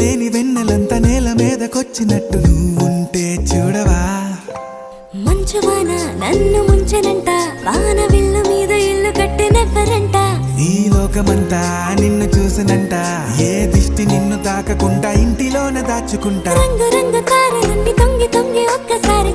లేని వెన్నెలంత నేల మీదకొచ్చినట్టు నువ్వుంటే చూడవా. మంచువాన నన్ను ముంచెనంట, వాన విల్లు మీద ఇల్లు కట్టినెవ్వరంట. ఈ లోకమంతా నిన్ను చూసినంట, ఏ దిష్టి నిన్ను తాకకుండా ఇంటిలోనే దాచుకుంటా. రంగు రంగు తారలన్నీ తొంగి తొంగి ఒక్కసారి